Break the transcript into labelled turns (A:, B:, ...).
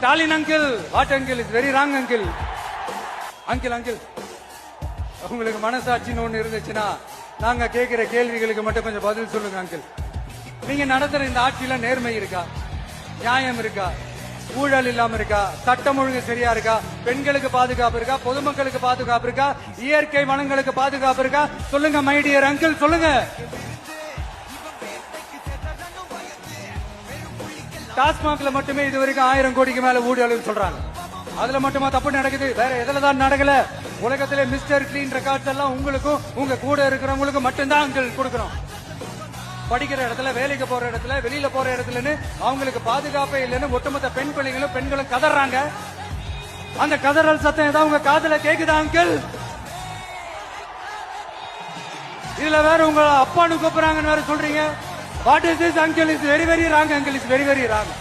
A: Stalin uncle, what uncle, is very wrong uncle. Uncle uncle உங்களுக்கு மனசாட்சின்னு ஒண்ணு இருந்துச்சுன்னா நாங்க கேட்கிற கேள்விகளுக்கு மட்டும் கொஞ்சம் பதில் சொல்லுங்க அங்கிள். நீங்க நடத்துற இந்த ஆட்சியில நேர்மை இருக்கா, நியாயம் இருக்கா, ஊழல் இல்லாம இருக்கா, சட்டம் ஒழுங்கு சரியா இருக்கா, பெண்களுக்கு பாதுகாப்பு இருக்கா, பொதுமக்களுக்கு பாதுகாப்பு இருக்கா, இயற்கை வளங்களுக்கு பாதுகாப்பு இருக்கா? சொல்லுங்க மை டியர் அங்கிள், சொல்லுங்க. டாஸ்மாக்ல மட்டுமே இது வரைக்கும் 1000 கோடிக்கு மேல ஊழல் சொல்றாங்க. அதுல மட்டுமா தப்பு நடக்குது? வேற எதுலதான் நடக்கல? உலகத்திலே மிஸ்டர் கிளீன் ரெக்கார்ட்ஸ் எல்லாம் உங்களுக்கும் உங்க கூட இருக்கிறவங்களுக்கும் மட்டும்தான் அங்கிள் கொடுக்கணும். படிக்கிற இடத்துல, வேலைக்கு போற இடத்துல, வெளியில போற இடத்துலன்னு அவங்களுக்கு பாதுகாப்பே இல்லைன்னு ஒட்டுமொத்த பெண் பெண்களும் கதறாங்க. அந்த கதறல் சத்தம் ஏதாவது உங்க காதுல கேக்குதா அங்கிள்? இதுல வேற உங்க அப்பான்னு கூப்பிடுறாங்கன்னு வேற சொல்றீங்க. What is this uncle? Is very very wrong uncle, is very very wrong.